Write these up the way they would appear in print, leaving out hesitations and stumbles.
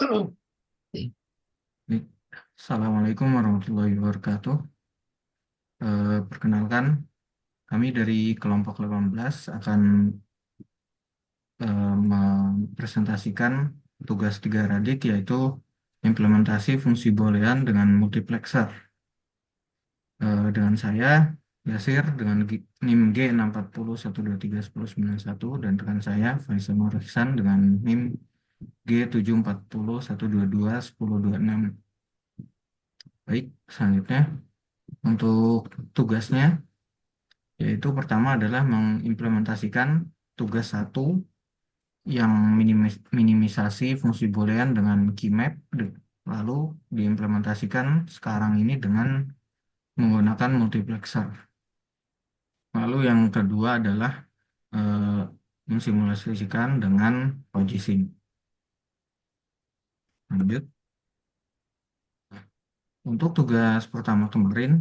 Baik. Assalamualaikum warahmatullahi wabarakatuh. Perkenalkan, kami dari kelompok 18 akan mempresentasikan tugas 3 Radik, yaitu implementasi fungsi boolean dengan multiplexer. Dengan saya, Yasir, dengan NIM G640123191, dan rekan saya, Faisal Nur Ihsan, dengan NIM G740122126. Baik, selanjutnya untuk tugasnya, yaitu pertama adalah mengimplementasikan tugas satu yang minimisasi fungsi boolean dengan keymap, lalu diimplementasikan sekarang ini dengan menggunakan multiplexer. Lalu yang kedua adalah eh, mensimulasikan dengan logicing. Lanjut, untuk tugas pertama kemarin,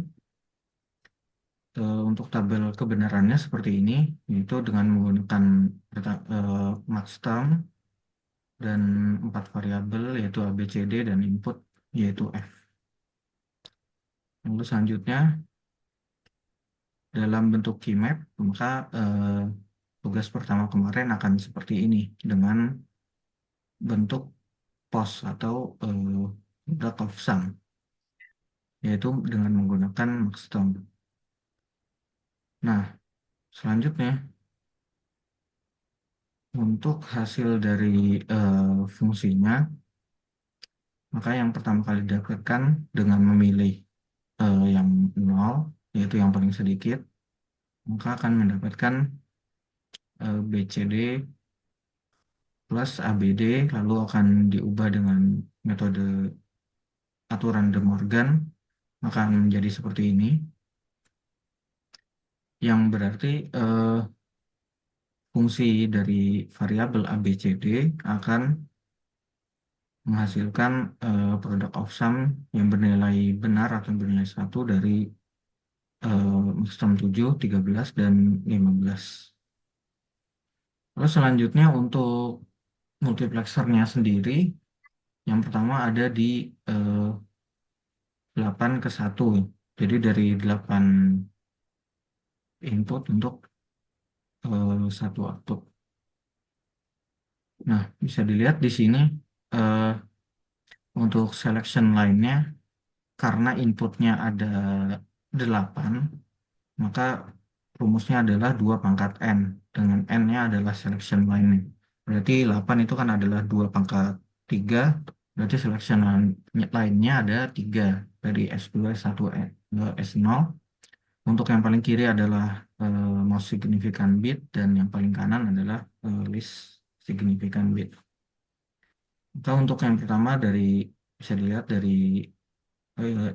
untuk tabel kebenarannya seperti ini, yaitu dengan menggunakan max term dan 4 variabel, yaitu A, B, C, D, dan input yaitu F. Lalu selanjutnya dalam bentuk keymap, maka tugas pertama kemarin akan seperti ini dengan bentuk POS atau product of sum, yaitu dengan menggunakan maxterm. Nah, selanjutnya untuk hasil dari fungsinya, maka yang pertama kali didapatkan dengan memilih yang 0, yaitu yang paling sedikit, maka akan mendapatkan BCD plus ABD, lalu akan diubah dengan metode aturan De Morgan, maka akan menjadi seperti ini, yang berarti fungsi dari variabel ABCD akan menghasilkan product of sum yang bernilai benar atau bernilai 1 dari maxterm 7, 13, dan 15. Lalu selanjutnya untuk multiplexernya sendiri, yang pertama ada di eh, 8 ke 1. Jadi dari 8 input untuk satu output. Nah, bisa dilihat di sini eh, untuk selection line-nya, karena inputnya ada 8, maka rumusnya adalah 2 pangkat N. Dengan N-nya adalah selection line-nya. Berarti 8 itu kan adalah 2 pangkat 3, berarti selection line-nya ada 3. Dari S2, S1, S0. Untuk yang paling kiri adalah most significant bit, dan yang paling kanan adalah least significant bit. Atau untuk yang pertama bisa dilihat dari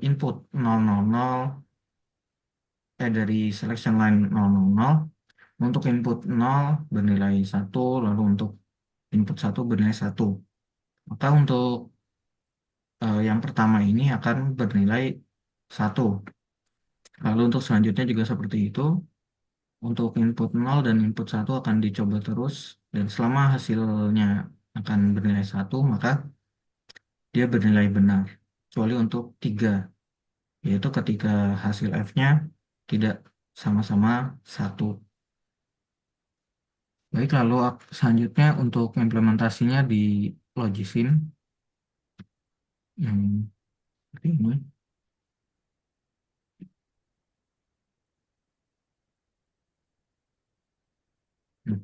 input 000, dari selection line 000, untuk input 0 bernilai 1, lalu untuk input 1 bernilai 1. Maka untuk yang pertama ini akan bernilai 1. Lalu untuk selanjutnya juga seperti itu. Untuk input 0 dan input 1 akan dicoba terus, dan selama hasilnya akan bernilai 1, maka dia bernilai benar. Kecuali untuk 3, yaitu ketika hasil F-nya tidak sama-sama 1. Baik, lalu selanjutnya untuk implementasinya di Logisim yang seperti ini. Nah,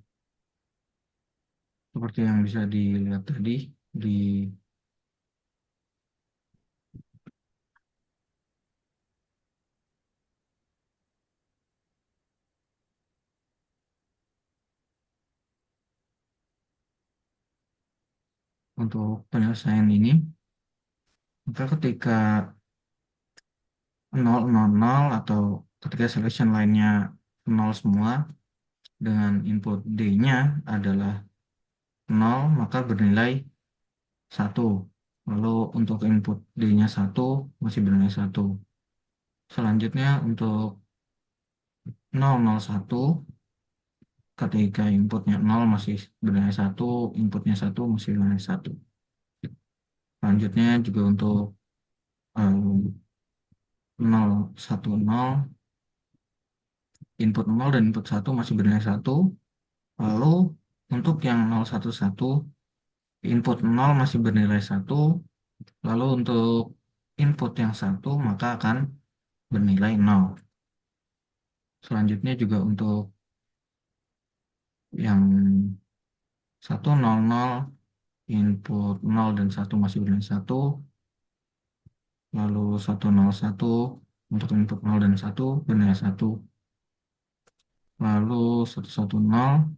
seperti yang bisa dilihat tadi di untuk penyelesaian ini, maka ketika 000 atau ketika selection line-nya 0 semua, dengan input D-nya adalah 0, maka bernilai 1. Lalu untuk input D-nya 1, masih bernilai 1. Selanjutnya untuk 001, ketika inputnya 0 masih bernilai 1, inputnya 1 masih bernilai 1. Selanjutnya juga untuk um, 0, 1, 0, input 0 dan input 1 masih bernilai 1. Lalu untuk yang 0, 1, 1, input 0 masih bernilai 1. Lalu untuk input yang 1 maka akan bernilai 0. Selanjutnya juga untuk yang 1, 0, 0, input 0 dan 1 masih bernilai 1. Lalu 1, 0, 1 untuk input 0 dan 1 bernilai 1. Lalu 1, 1, 0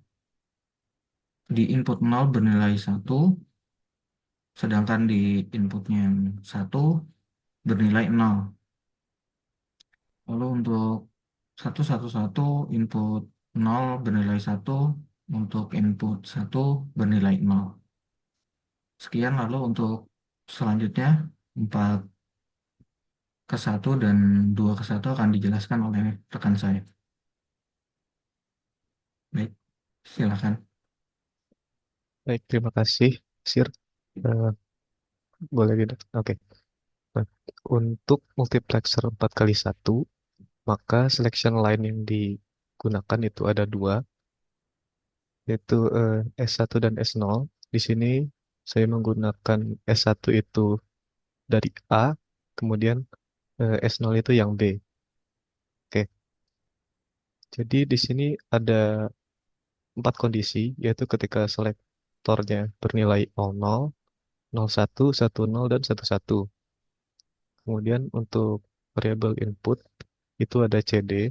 di input 0 bernilai 1, sedangkan di inputnya yang 1 bernilai 0. Lalu untuk 1, 1, 1 input 0 bernilai 1, untuk input 1 bernilai 0. Sekian, lalu untuk selanjutnya 4 ke 1 dan 2 ke 1 akan dijelaskan oleh rekan saya. Baik, silakan. Baik, terima kasih, Sir. Eh, boleh gitu. Oke. Nah, untuk multiplexer 4x1, maka selection line yang digunakan itu ada dua, yaitu S1 dan S0. Di sini saya menggunakan S1 itu dari A, kemudian S0 itu yang B. Oke, jadi di sini ada empat kondisi, yaitu ketika selektornya bernilai 00, 01, 10, dan 11. Kemudian untuk variabel input itu ada CD.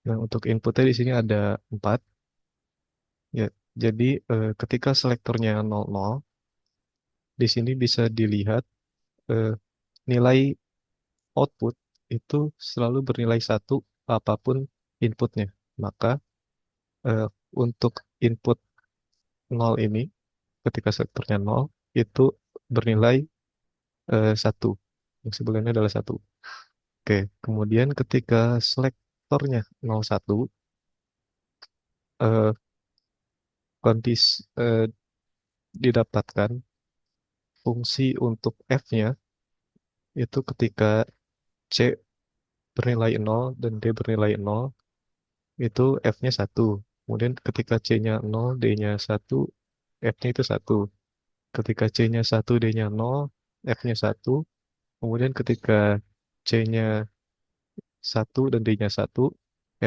Nah, untuk inputnya di sini ada 4. Ya, jadi ketika selektornya 00, di sini bisa dilihat eh, nilai output itu selalu bernilai 1 apapun inputnya. Maka eh, untuk input 0 ini, ketika selektornya 0, itu bernilai 1. Yang sebelumnya adalah 1. Oke, kemudian ketika selektornya 01, eh, kondisi didapatkan fungsi untuk f-nya itu ketika c bernilai 0 dan d bernilai 0, itu f-nya 1. Kemudian ketika c-nya 0, d-nya 1, f-nya itu 1. Ketika c-nya 1, d-nya 0, f-nya 1. Kemudian ketika c-nya 1 dan d-nya 1,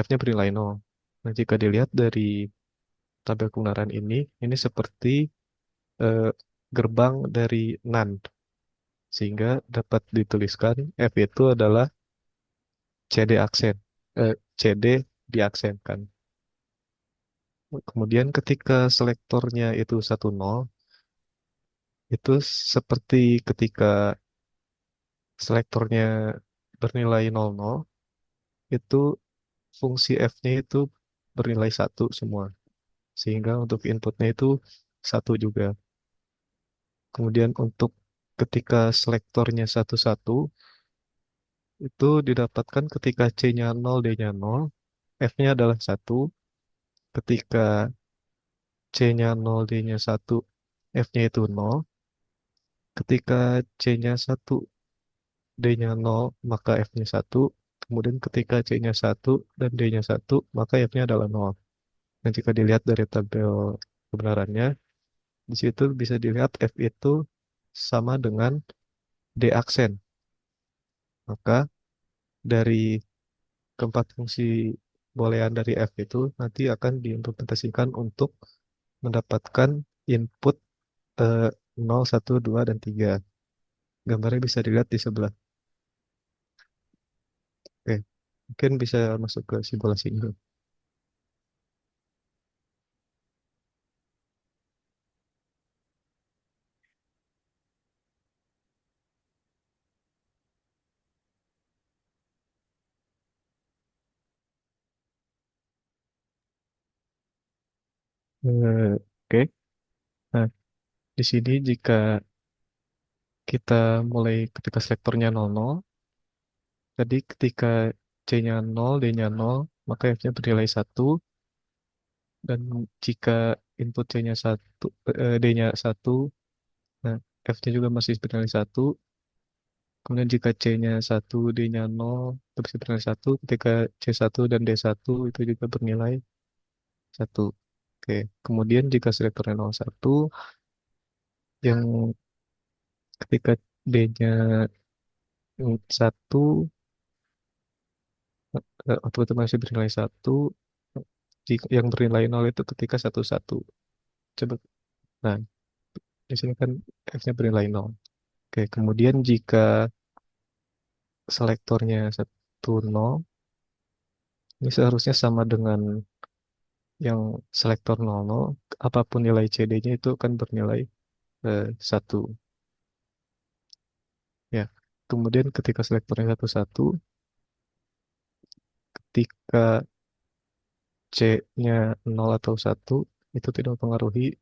f-nya bernilai 0. Nah, jika dilihat dari tabel kebenaran ini seperti eh, gerbang dari NAND. Sehingga dapat dituliskan F itu adalah CD aksen. CD diaksenkan. Kemudian ketika selektornya itu 10, itu seperti ketika selektornya bernilai 00, itu fungsi F-nya itu bernilai 1 semua. Sehingga untuk inputnya itu 1 juga. Kemudian untuk ketika selektornya 11, itu didapatkan ketika C-nya 0, D-nya 0, F-nya adalah 1. Ketika C-nya 0, D-nya 1, F-nya itu 0. Ketika C-nya 1, D-nya 0, maka F-nya 1. Kemudian ketika C-nya 1 dan D-nya 1, maka F-nya adalah 0. Dan jika dilihat dari tabel kebenarannya, di situ bisa dilihat F itu sama dengan D aksen. Maka dari keempat fungsi boolean dari F itu nanti akan diimplementasikan untuk mendapatkan input 0, 1, 2, dan 3. Gambarnya bisa dilihat di sebelah. Oke, mungkin bisa masuk ke simulasinya. Oke, nah di sini jika kita mulai ketika selektornya 00, jadi ketika C-nya 0, D-nya 0, maka F-nya bernilai 1, dan jika input C-nya 1, D-nya 1, nah F-nya juga masih bernilai satu. Kemudian jika C-nya satu, D-nya nol, itu bisa bernilai satu. Ketika C1 dan D1 itu juga bernilai satu. Oke. Kemudian jika selektornya nol satu, yang ketika D-nya satu, output itu masih bernilai satu. Jika yang bernilai nol itu ketika satu satu. Coba. Nah, di sini kan F-nya bernilai nol. Oke. Kemudian jika selektornya satu nol, ini seharusnya sama dengan yang selektor nol nol, apapun nilai CD-nya itu akan bernilai 1. Ya. Kemudian ketika selektornya satu satu, ketika C-nya nol atau satu itu tidak mempengaruhi.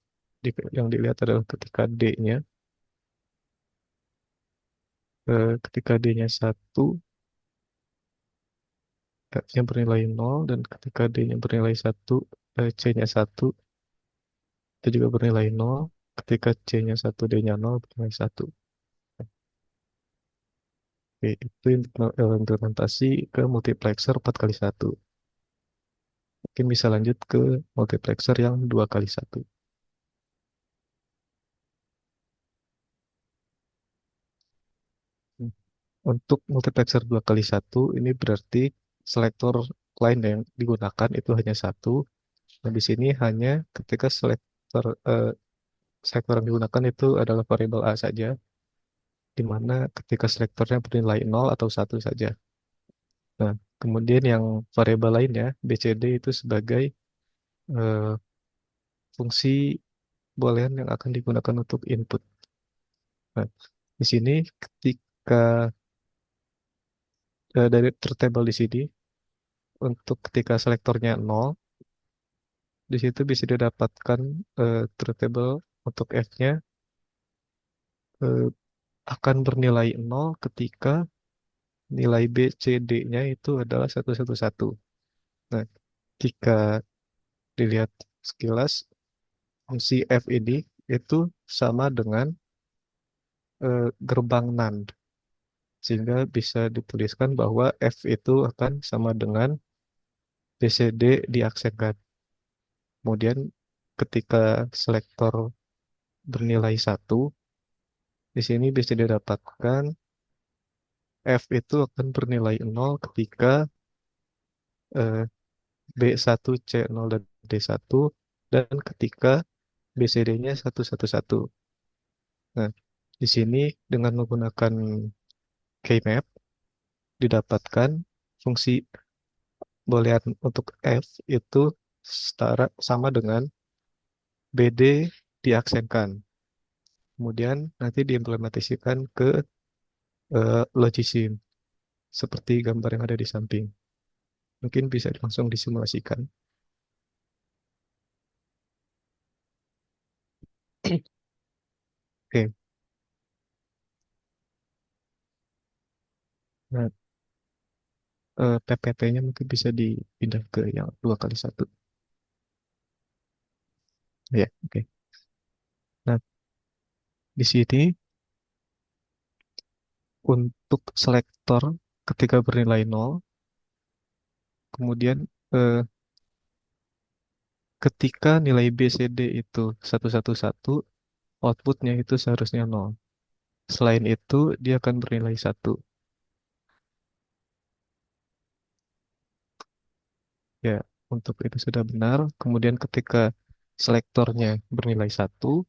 Yang dilihat adalah ketika D-nya, ketika D-nya satu, F-nya bernilai nol, dan ketika D-nya bernilai satu, C-nya satu itu juga bernilai nol. Ketika C-nya satu, D-nya nol, bernilai satu. Oke, itu implementasi ke multiplexer 4 kali satu. Mungkin bisa lanjut ke multiplexer yang 2 kali satu. Untuk multiplexer 2 kali satu, ini berarti selektor line yang digunakan itu hanya satu. Nah, di sini hanya ketika selektor yang digunakan itu adalah variabel A saja, di mana ketika selektornya bernilai nol atau satu saja. Nah, kemudian yang variabel lainnya, BCD itu sebagai eh, fungsi boolean yang akan digunakan untuk input. Nah, di sini ketika dari truth table di sini, untuk ketika selektornya nol, di situ bisa didapatkan truth table untuk F-nya eh, akan bernilai nol ketika nilai B, C, D-nya itu adalah 111. Nah, jika dilihat sekilas, fungsi F ini itu sama dengan gerbang NAND. Sehingga bisa dituliskan bahwa F itu akan sama dengan BCD diaksenkan. Kemudian ketika selektor bernilai satu, di sini bisa didapatkan F itu akan bernilai nol ketika eh, B1, C0, dan D1, dan ketika BCD-nya 111. Nah, di sini dengan menggunakan keymap didapatkan fungsi boolean untuk F itu sama dengan BD diaksenkan. Kemudian nanti diimplementasikan ke logisim seperti gambar yang ada di samping. Mungkin bisa langsung disimulasikan. Oke, nah PPT-nya mungkin bisa dipindah ke yang 2 kali satu. Ya, oke. Nah, di sini untuk selektor ketika bernilai nol, kemudian eh, ketika nilai BCD itu 111, outputnya itu seharusnya nol. Selain itu, dia akan bernilai satu. Ya, untuk itu sudah benar. Kemudian ketika selektornya bernilai satu,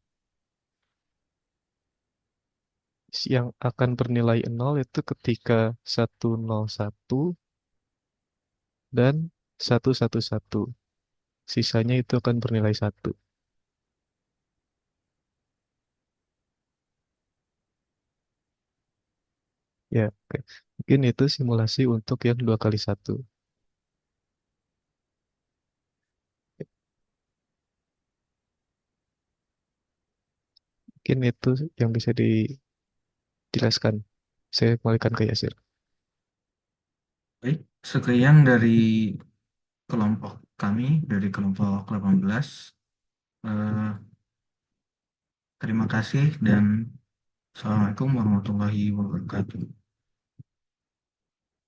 yang akan bernilai nol itu ketika 101 dan 111. Sisanya itu akan bernilai satu. Ya, oke. Mungkin itu simulasi untuk yang 2 kali satu. Mungkin itu yang bisa dijelaskan. Saya kembalikan ke Yasir. Baik, sekian dari kelompok kami, dari kelompok 18. Eh, Terima kasih dan Assalamualaikum warahmatullahi wabarakatuh.